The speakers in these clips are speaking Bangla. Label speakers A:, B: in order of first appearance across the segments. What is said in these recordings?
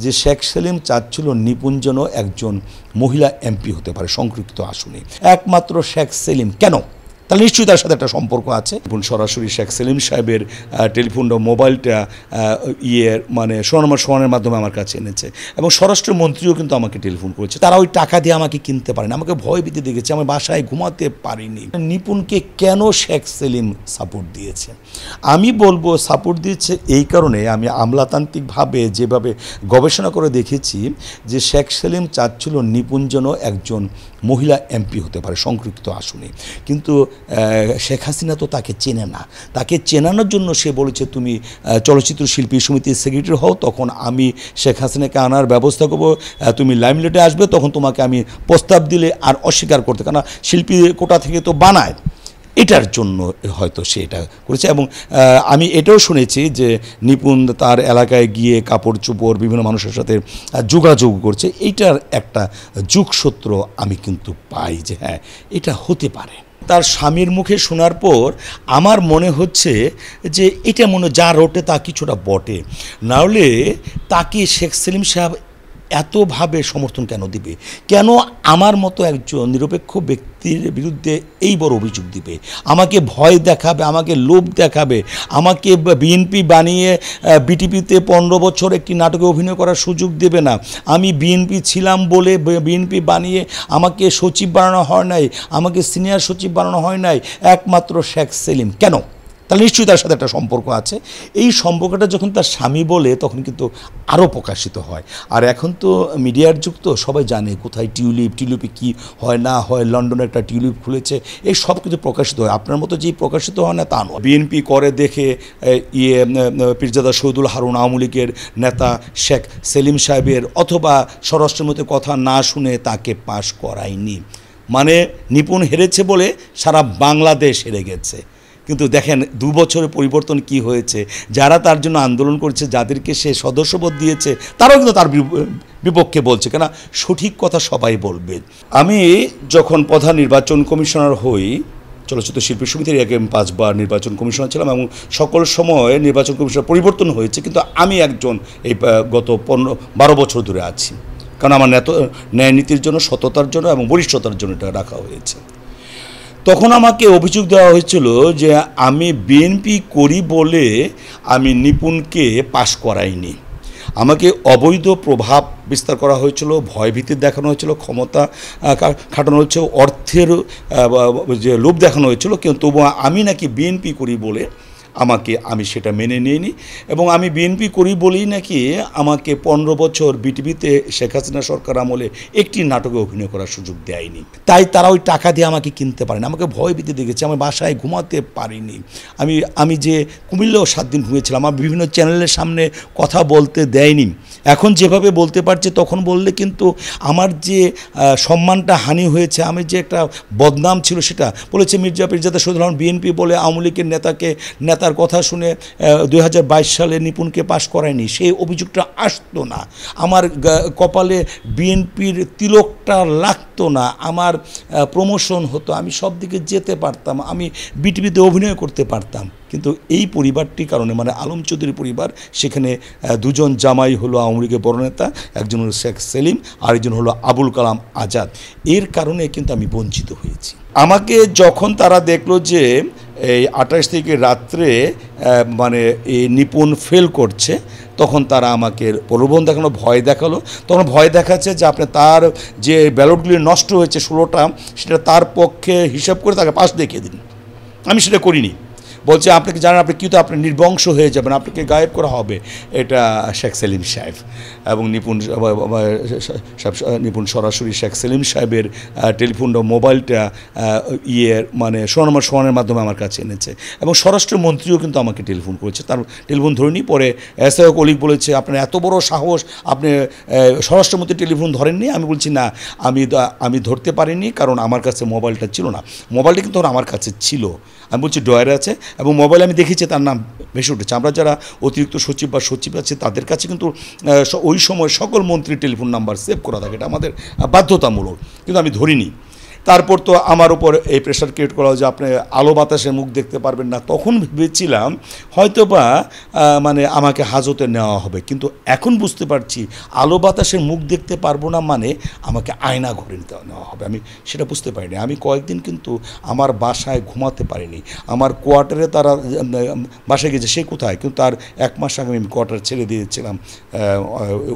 A: যে শেখ সেলিম চাচ্ছিল নিপুণ যেন একজন মহিলা এমপি হতে পারে সংরক্ষিত আসনে। একমাত্র শেখ সেলিম কেন? তাহলে নিশ্চয়ই তার সাথে একটা সম্পর্ক আছে। সরাসরি শেখ সেলিম সাহেবের টেলিফোনটা মোবাইলটা মানে সোনার মাধ্যমে আমার কাছে এনেছে এবং স্বরাষ্ট্রমন্ত্রীও কিন্তু আমাকে টেলিফোন করেছে। তারা ওই টাকা দিয়ে আমাকে কিনতে পারেনি, আমাকে ভয় ভীতি দেখেছে, আমি বাসায় ঘুমাতে পারিনি। নিপুণকে কেন শেখ সেলিম সাপোর্ট দিয়েছে? আমি বলবো সাপোর্ট দিয়েছে এই কারণে, আমি আমলাতান্ত্রিকভাবে যেভাবে গবেষণা করে দেখেছি যে শেখ সেলিম চাচ্ছিল নিপুণ যেন একজন মহিলা এমপি হতে পারে সংরক্ষিত আসনে, কিন্তু শেখ হাসিনা তো তাকে চেনে না। তাকে চেনানোর জন্য সে বলেছে তুমি চলচ্চিত্র শিল্পী সমিতির সেক্রেটারি হও, তখন আমি শেখ হাসিনাকে আনার ব্যবস্থা করবো, তুমি লাইমলাইটে আসবে, তখন তোমাকে আমি প্রস্তাব দিলে আর অস্বীকার করতে, কারণ শিল্পী কোটা থেকে তো বানায়, এটার জন্য হয়তো সে এটা করেছে। এবং আমি এটাও শুনেছি যে নিপুণ তার এলাকায় গিয়ে কাপড় চোপড় বিভিন্ন মানুষের সাথে যোগাযোগ করছে। এইটার একটা যোগসূত্র আমি কিন্তু পাই যে হ্যাঁ এটা হতে পারে। তার স্বামীর মুখে শোনার পর আমার মনে হচ্ছে যে এটা মনে যা রটে তা কিছুটা বটে, নাহলে তাকে শেখ সেলিম সাহেব এতভাবে সমর্থন কেন দিবে? কেন আমার মতো একজন নিরপেক্ষ ব্যক্তির বিরুদ্ধে এই বড় অভিযোগ দিবে? আমাকে ভয় দেখাবে, আমাকে লোভ দেখাবে, আমাকে বিএনপি বানিয়ে বিটিপিতে 15 বছর একটি নাটকে অভিনয় করার সুযোগ দেবে না। আমি বিএনপি ছিলাম বলে বিএনপি বানিয়ে আমাকে সচিব বানানো হয় নাই, আমাকে সিনিয়র সচিব বানানো হয় নাই, একমাত্র শেখ সেলিম কেন? তাহলে নিশ্চয়ই তার সাথে একটা সম্পর্ক আছে। এই সম্পর্কটা যখন তার স্বামী বলে তখন কিন্তু আরও প্রকাশিত হয়। আর এখন তো মিডিয়ার যুগ, তো সবাই জানে কোথায় টিউলিপে কি হয় না হয়, লন্ডনে একটা টিউলিপ খুলেছে, এই সব কিছু প্রকাশিত হয়। আপনার মতো যেই প্রকাশিত হয় না তা নয়। বিএনপি করে দেখে পীরজাদা শহীদুল হারুন আওয়ামী লীগের নেতা শেখ সেলিম সাহেবের অথবা স্বরাষ্ট্রমন্ত্রীর কথা না শুনে তাকে পাশ করায়নি। মানে নিপুণ হেরেছে বলে সারা বাংলাদেশ হেরে গেছে। কিন্তু দেখেন 2 বছরের পরিবর্তন কি হয়েছে, যারা তার জন্য আন্দোলন করেছে, যাদেরকে সে সদস্যপদ দিয়েছে, তারাও কিন্তু তার বিপক্ষে বলছে, কেন সঠিক কথা সবাই বলবে। আমি যখন প্রধান নির্বাচন কমিশনার হই, চলচ্চিত্র শিল্পী সমিতির আগে আমি 5 বার নির্বাচন কমিশনার ছিলাম এবং সকল সময় নির্বাচন কমিশনার পরিবর্তন হয়েছে, কিন্তু আমি একজন এই গত 12 বছর ধরে আছি, কারণ আমার ন্যায় নীতির জন্য, সততার জন্য এবং বরিষ্ঠতার জন্য এটা রাখা হয়েছে। তখন আমাকে অভিযোগ দেওয়া হয়েছিল যে আমি বিএনপি করি বলে আমি নিপুণকে পাশ করাইনি, আমাকে অবৈধ প্রভাব বিস্তার করা হয়েছিল, ভয়ভীতি দেখানো হয়েছিল, ক্ষমতা খাটানো হয়েছে, অর্থের যে লোভ দেখানো হয়েছিল, কিন্তু তবুও আমি নাকি বিএনপি করি বলে আমি সেটা মেনে নিইনি। এবং আমি বিএনপি করি বলেই নাকি আমাকে 15 বছর বিটিভিতে শেখ হাসিনা সরকার আমলে একটি নাটকে অভিনয় করার সুযোগ দেয়নি। তাই তারা ওই টাকা দিয়ে আমাকে কিনতে পারেনি, আমাকে ভয় ভীতি দেখেছে, আমি বাসায় ঘুমাতে পারিনি। আমি যে কুমিল্লাও 7 দিন ঘুমিয়েছিলাম, আমার বিভিন্ন চ্যানেলের সামনে কথা বলতে দেয়নি। এখন যেভাবে বলতে পারছে, তখন বললে কিন্তু আমার যে সম্মানটা হানি হয়েছে, আমি যে একটা বদনাম ছিল সেটা বলেছে পীরজাদা শহীদুল হারুন বিএনপি বলে আওয়ামী লীগের নেতার কথা শুনে 2022 সালে নিপুণকে পাশ করায়নি, সেই অভিযোগটা আসতো না, আমার কপালে বিএনপির তিলকটা লাগতো না, আমার প্রমোশন হতো, আমি সব দিকে যেতে পারতাম, আমি বিটিভিতে অভিনয় করতে পারতাম। কিন্তু এই পরিবারটির কারণে, মানে আলম চৌধুরী পরিবার, সেখানে 2 জন জামাই হলো আওয়ামী লীগের বড় নেতা, একজন হলো শেখ সেলিম, আরেকজন হলো আবুল কালাম আজাদ, এর কারণে কিন্তু আমি বঞ্চিত হয়েছি। আমাকে যখন তারা দেখলো যে এই 28 তারিখে রাত্রে মানে এই নিপুণ ফেল করছে, তখন তারা আমাকে প্রলোভন দেখানো, ভয় দেখালো। তখন ভয় দেখাচ্ছে যে আপনি তার যে ব্যালটগুলি নষ্ট হয়েছে 16টা, সেটা তার পক্ষে হিসাব করে তাকে পাশ দেখিয়ে দিন। আমি সেটা করিনি। বলছে আপনাকে জানেন, আপনি কিন্তু আপনি নির্বংশ হয়ে যাবেন, আপনাকে গায়েব করা হবে। এটা শেখ সেলিম সাহেব এবং নিপুণ সরাসরি শেখ সেলিম সাহেবের টেলিফোনটা মোবাইলটা মানে সোনার মাধ্যমে আমার কাছে এনেছে এবং স্বরাষ্ট্রমন্ত্রীও কিন্তু আমাকে টেলিফোন করেছে। তার টেলিফোন ধরেনি, পরে এসআই কলিগ বলেছে আপনার এত বড় সাহস, আপনি স্বরাষ্ট্রমন্ত্রীর টেলিফোন ধরেননি? আমি বলছি না, আমি ধরতে পারিনি, কারণ আমার কাছে মোবাইলটা ছিল না। মোবাইলটা কিন্তু আমার কাছে ছিল, আমি বলছি ডয়ারে আছে, এবং মোবাইলে আমি দেখেছি তার নাম ভেসে উঠেছে। আমরা যারা অতিরিক্ত সচিব বা সচিব আছে তাদের কাছে কিন্তু ওই সময় সকল মন্ত্রীর টেলিফোন নাম্বার সেভ করা থাকে, এটা আমাদের বাধ্যতামূলক, কিন্তু আমি ধরিনি। তারপর তো আমার উপর এই প্রেশার ক্রিয়েট করা যে আপনি আলো বাতাসে মুখ দেখতে পারবেন না। তখন ভেবেছিলাম হয়তোবা মানে আমাকে হাজতে নেওয়া হবে, কিন্তু এখন বুঝতে পারছি আলো বাতাসের মুখ দেখতে পারবো না মানে আমাকে আয়না ঘরে নেওয়া হবে। আমি সেটা বুঝতে পারিনি। আমি কয়েকদিন কিন্তু আমার বাসায় ঘুমাতে পারিনি। আমার কোয়ার্টারে তারা বাসায় গেছে, সে কোথায়, কিন্তু তার 1 মাস আগে আমি কোয়ার্টার ছেড়ে দিয়েছিলাম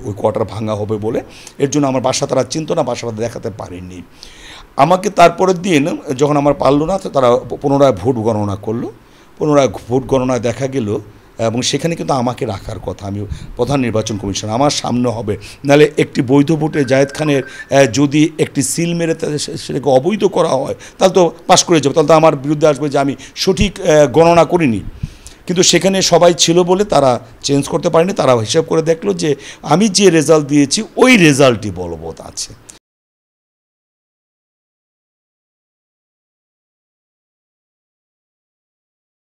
A: ওই কোয়ার্টার ভাঙা হবে বলে। এর জন্য আমার বাসা তারা চিনত না, বাসাটা দেখাতে পারেনি আমাকে। তারপরের দিন যখন আমার পারল না, তারা পুনরায় ভোট গণনা করলো। পুনরায় ভোট গণনায় দেখা গেল এবং সেখানে কিন্তু আমাকে রাখার কথা, আমি প্রধান নির্বাচন কমিশন, আমার সামনে হবে। নাহলে একটি বৈধ ভোটে জায়েদ খানের যদি একটি সিল মেরে সেটাকে অবৈধ করা হয় তাহলে তো পাশ করে যাবে, তাহলে তো আমার বিরুদ্ধে আসবে যে আমি সঠিক গণনা করিনি। কিন্তু সেখানে সবাই ছিল বলে তারা চেঞ্জ করতে পারেনি। তারা হিসাব করে দেখলো যে আমি যে রেজাল্ট দিয়েছি ওই রেজাল্টই বলবৎ আছে।